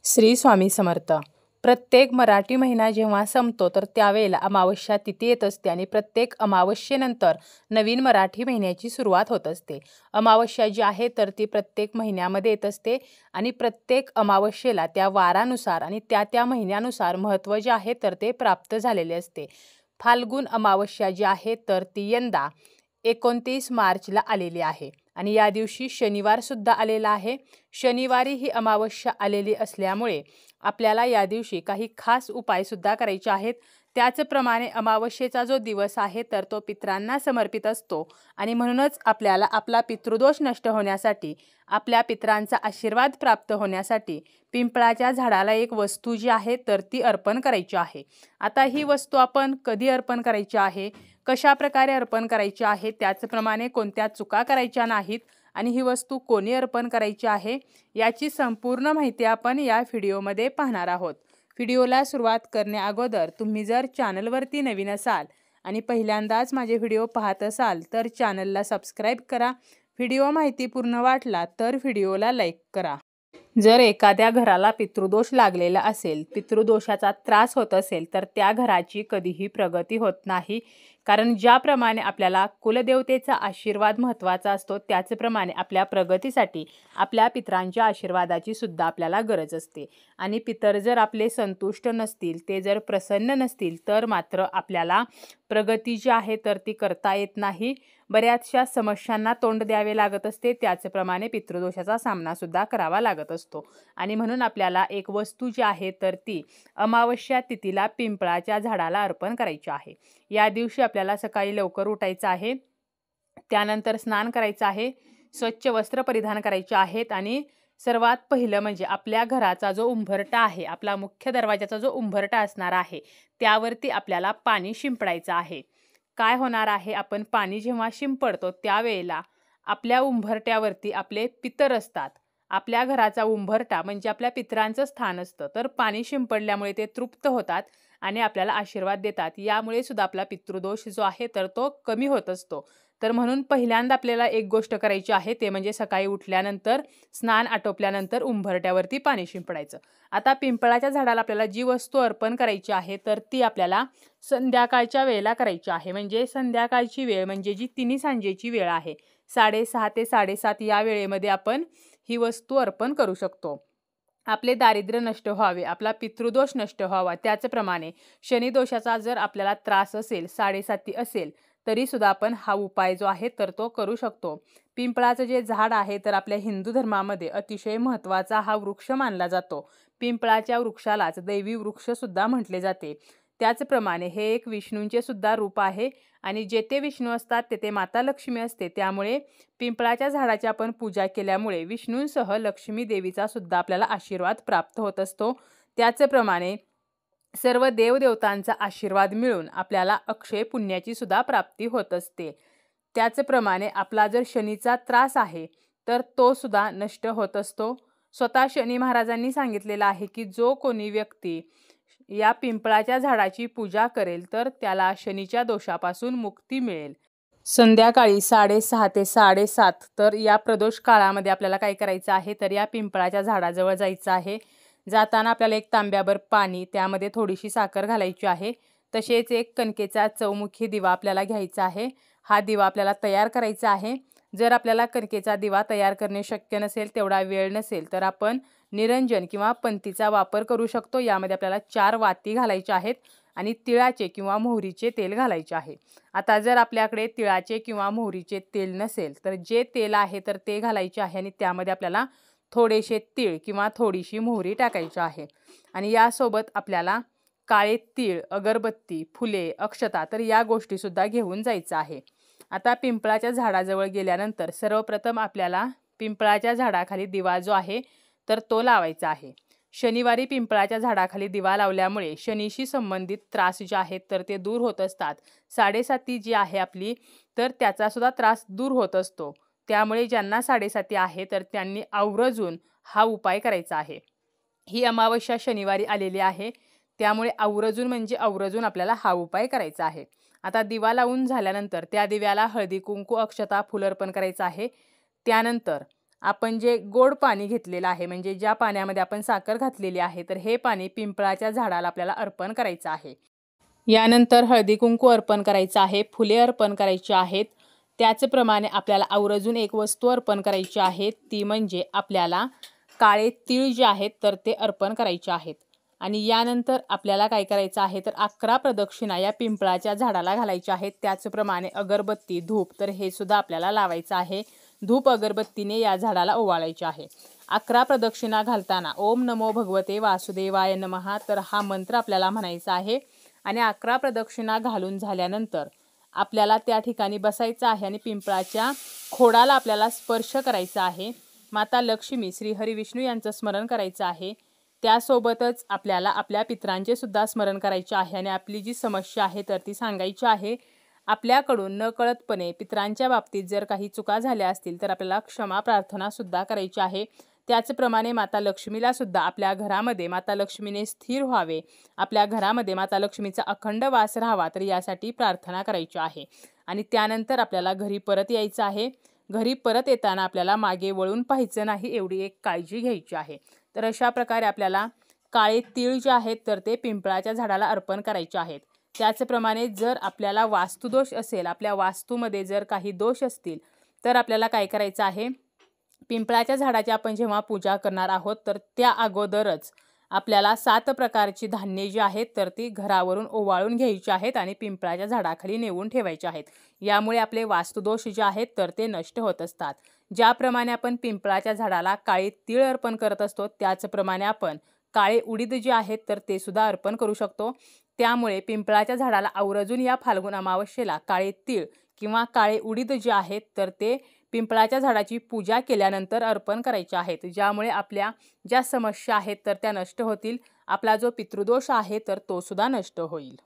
श्री स्वामी समर्थ. प्रत्येक मराठी महिना जेव्हा संपतो तर त्यावेळेला अमावस्या तिथी येत असते आणि प्रत्येक अमावस्येनंतर नवीन मराठी महिन्याची सुरुवात होत असते. अमावस्या जी आहे तर ती प्रत्येक महिन्यामध्ये येत असते आणि प्रत्येक अमावस्येला त्या वारानुसार आणि त्या महिन्यानुसार महत्त्व जे आहे तर ते प्राप्त झालेले असते. फाल्गुन अमावस्या जी आहे तर ती यंदा 29 मार्चला आलेली आहे आणि या दिवशी शनिवार सुद्धा आलेला आहे. शनिवारी ही अमावस्या आलेली असल्यामुळे आपल्याला या दिवशी काही खास उपाय सुद्धा करायचे आहेत. त्याचप्रमाणे अमावस्येचा जो दिवस आहे तर तो पितरांना समर्पित असतो आणि म्हणूनच आपल्याला आपला पितृदोष नष्ट होण्यासाठी, आपल्या पितरांचा आशीर्वाद प्राप्त होण्यासाठी पिंपळाच्या झाडाला एक वस्तू जी आहे तर ती अर्पण करायची आहे. आता ही वस्तू आपण कधी अर्पण करायची आहे, कशा प्रकारे अर्पण करायची आहे, त्याचप्रमाणे कोणत्या चुका करायच्या नाहीत आणि ही वस्तू कोणी अर्पण करायची आहे याची संपूर्ण माहिती आपण या व्हिडिओमध्ये पाहणार आहोत. व्हिडिओला सुरुवात करण्या अगोदर तुम्ही जर चॅनलवरती नवीन असाल आणि पहिल्यांदाच माझे व्हिडिओ पाहत असाल तर चॅनलला सबस्क्राईब करा. व्हिडिओ माहितीपूर्ण वाटला तर व्हिडिओला लाईक करा. जर एखाद्या घराला पितृदोष लागलेला असेल, पितृदोषाचा त्रास होत असेल तर त्या घराची कधीही प्रगती होत नाही. कारण ज्याप्रमाणे आपल्याला कुलदेवतेचा आशीर्वाद महत्त्वाचा असतो त्याचप्रमाणे आपल्या प्रगतीसाठी आपल्या पितरांच्या आशीर्वादाची सुद्धा आपल्याला गरज असते. आणि पितर जर आपले संतुष्ट नसतील, ते जर प्रसन्न नसतील तर मात्र आपल्याला प्रगती जी आहे तर ती करता येत नाही. बऱ्याचशा समस्यांना तोंड द्यावे लागत असते. त्याचप्रमाणे पितृदोषाचा सामना सुद्धा करावा लागत असतो आणि म्हणून आपल्याला एक वस्तू जी आहे तर ती अमावस्या तिथीला पिंपळाच्या झाडाला अर्पण करायची आहे. या दिवशी आपल्याला सकाळी लवकर उठायचं आहे, त्यानंतर स्नान करायचं आहे, स्वच्छ वस्त्र परिधान करायचे आहेत आणि सर्वात पहिलं म्हणजे आपल्या घराचा जो उंबरठा आहे, आपला मुख्य दरवाजाचा जो उंबरठा असणार आहे त्यावरती आपल्याला पाणी शिंपडायचं आहे. काय होणार आहे, आपण पाणी जेव्हा शिंपडतो त्यावेळेला आपल्या उंबरट्यावरती आपले पितर असतात. आपल्या घराचा उंबरठा म्हणजे आपल्या पितरांचं स्थान असतं. तर पाणी शिंपडल्यामुळे ते तृप्त होतात आणि आपल्याला आशीर्वाद देतात. यामुळे सुद्धा आपला पितृदोष जो आहे तर तो कमी होत असतो. तर म्हणून पहिल्यांदा आपल्याला एक गोष्ट करायची आहे, ते म्हणजे सकाळी उठल्यानंतर स्नान आटोपल्यानंतर उंबरट्यावरती पाणी शिंपडायचं. आता पिंपळाच्या झाडाला आपल्याला जी वस्तू अर्पण करायची आहे तर ती आपल्याला संध्याकाळच्या वेळेला करायची आहे. म्हणजे संध्याकाळची वेळ म्हणजे जी तिन्ही सांजेची वेळ आहे, 6:30 ते 7:30 या वेळेमध्ये आपण ही वस्तू अर्पण करू शकतो. आपले दारिद्र्य नष्ट व्हावे, आपला पितृदोष नष्ट व्हावा. त्याचप्रमाणे शनिदोषाचा जर आपल्याला त्रास असेल, 7:30 असेल तरी सुद्धा आपण हा उपाय जो आहे तर तो करू शकतो. पिंपळाचं जे झाड आहे तर आपल्या हिंदू धर्मामध्ये अतिशय महत्त्वाचा हा वृक्ष मानला जातो. पिंपळाच्या वृक्षालाच दैवी वृक्ष सुद्धा म्हटले जाते. त्याचप्रमाणे हे एक विष्णूंचे सुद्धा रूप आहे आणि जेथे विष्णू असतात तेथे माता लक्ष्मी असते. त्यामुळे पिंपळाच्या झाडाची आपण पूजा केल्यामुळे विष्णूंसह लक्ष्मी देवीचा सुद्धा आपल्याला आशीर्वाद प्राप्त होत असतो. त्याचप्रमाणे सर्व देवदेवतांचा आशीर्वाद मिळून आपल्याला अक्षय पुण्याची सुद्धा प्राप्ती होत असते. त्याचप्रमाणे आपला जर शनीचा त्रास आहे तर तो सुद्धा नष्ट होत असतो. स्वतः शनी महाराजांनी सांगितलेलं आहे की जो कोणी व्यक्ती या पिंपळाच्या झाडाची पूजा करेल तर त्याला शनीच्या दोषापासून मुक्ती मिळेल. संध्याकाळी 6:30 ते 7:30 तर या प्रदोष काळामध्ये आपल्याला काय करायचं आहे तर या पिंपळाच्या झाडाजवळ जायचं आहे. जाताना आपल्याला एक तांब्याभर पाणी, त्यामध्ये थोडीशी साखर घालायची आहे. तसेच एक कणकेचा चौमुखी दिवा आपल्याला घ्यायचा आहे. हा दिवा आपल्याला तयार करायचा आहे. जर आपल्याला कणकेचा दिवा तयार करणे शक्य नसेल, तेवढा वेळ नसेल तर आपण निरंजन किंवा पंतीचा वापर करू शकतो. यामध्ये आपल्याला 4 वाती घालायच्या आहेत आणि तिळाचे किंवा मोहरीचे तेल घालायचे आहे. आता जर आपल्याकडे तिळाचे किंवा मोहरीचे तेल नसेल तर जे तेल आहे तर ते घालायचे आहे आणि त्यामध्ये आपल्याला थोडेसे तीळ किंवा थोडीशी मोहरी टाकायची आहे. आणि यासोबत आपल्याला काळे तीळ, अगरबत्ती, फुले, अक्षता तर या गोष्टीसुद्धा घेऊन जायचं आहे. आता पिंपळाच्या झाडाजवळ गेल्यानंतर सर्वप्रथम आपल्याला पिंपळाच्या झाडाखाली दिवा जो आहे तर तो लावायचा आहे. शनिवारी पिंपळाच्या झाडाखाली दिवा लावल्यामुळे शनीशी संबंधित त्रास जे आहेत तर ते दूर होत असतात. 7:30 जी आहे आपली तर त्याचा सुद्धा त्रास दूर होत असतो. त्यामुळे ज्यांना 7:30 आहे तर त्यांनी आवर्जून हा उपाय करायचा आहे. ही अमावस्या शनिवारी आलेली आहे, त्यामुळे आवर्जून म्हणजे आवर्जून आपल्याला हा उपाय करायचा आहे. आता दिवा लावून झाल्यानंतर त्या दिव्याला हळदी कुंकू, अक्षता, फूल अर्पण करायचं आहे. त्यानंतर आपण जे गोड पाणी घेतलेलं आहे, म्हणजे ज्या पाण्यामध्ये आपण साखर घातलेली आहे, तर हे पाणी पिंपळाच्या झाडाला आपल्याला अर्पण करायचं आहे. यानंतर हळदी कुंकू अर्पण करायचं आहे, फुले अर्पण करायची आहेत. त्याचप्रमाणे आपल्याला आवर्जून एक वस्तू अर्पण करायची आहे, ती म्हणजे आपल्याला काळे तीळ जे आहेत तर ते अर्पण करायचे आहेत. आणि यानंतर आपल्याला काय करायचं आहे, तर 11 प्रदक्षिणा या पिंपळाच्या झाडाला घालायच्या आहेत. त्याचप्रमाणे अगरबत्ती, धूप तर हे सुद्धा आपल्याला लावायचं आहे. धूप अगरबत्तीने या झाडाला ओवाळायचे आहे. 11 प्रदक्षिणा घालताना ओम नमो भगवते वासुदेवाय नमः तर हा मंत्र आपल्याला म्हणायचा आहे. आणि 11 प्रदक्षिणा घालून झाल्यानंतर आपल्याला त्या ठिकाणी बसायचं आहे आणि पिंपळाच्या खोडाला आपल्याला स्पर्श करायचा आहे. माता लक्ष्मी, श्री हरी विष्णू यांचं स्मरण करायचं आहे. त्यासोबतच आपल्याला आपल्या पितरांचे सुद्धा स्मरण करायचे आहे आणि आपली जी समस्या आहे तर ती सांगायची आहे. आपल्याकडून नकळतपणे पितरांच्या बाबतीत जर काही चुका झाल्या असतील तर आपल्याला क्षमा प्रार्थना सुद्धा करायची आहे. त्याचप्रमाणे माता लक्ष्मीला सुद्धा आपल्या घरामध्ये माता लक्ष्मीने स्थिर व्हावे, आपल्या घरामध्ये माता लक्ष्मीचा अखंड वास राहावा, तर यासाठी प्रार्थना करायची आहे. आणि त्यानंतर आपल्याला घरी परत यायचं आहे. घरी परत येताना आपल्याला मागे वळून पाहायचं नाही, एवढी एक काळजी घ्यायची आहे. तर अशा प्रकारे आपल्याला काळे तीळ जे आहेत तर ते पिंपळाच्या झाडाला अर्पण करायचे आहेत. त्याचप्रमाणे जर आपल्याला वास्तुदोष असेल, आपल्या वास्तूमध्ये जर काही दोष असतील तर आपल्याला काय करायचं आहे, पिंपळाच्या झाडाची आपण जेव्हा पूजा करणार आहोत तर त्या अगोदरच आपल्याला 7 प्रकारची धान्ये जी आहेत तर ती घरावरून ओवाळून घ्यायची आहेत आणि पिंपळाच्या झाडाखाली नेऊन ठेवायची आहेत. यामुळे आपले वास्तुदोष जे आहेत तर ते नष्ट होत असतात. ज्याप्रमाणे आपण पिंपळाच्या झाडाला काळे तीळ अर्पण करत असतो, त्याचप्रमाणे आपण काळे उडीद जे आहेत तर ते सुद्धा अर्पण करू शकतो. त्यामुळे पिंपळाच्या झाडाला आवर्जून या फाल्गुन अमावस्येला काळे तीळ किंवा काळे उडीद जे आहेत तर ते पिंपळाच्या झाडाची पूजा केल्यानंतर अर्पण करायचे आहेत. ज्यामुळे आपल्या ज्या समस्या आहेत तर त्या नष्ट होतील. आपला जो पितृदोष आहे तर तो सुद्धा नष्ट होईल.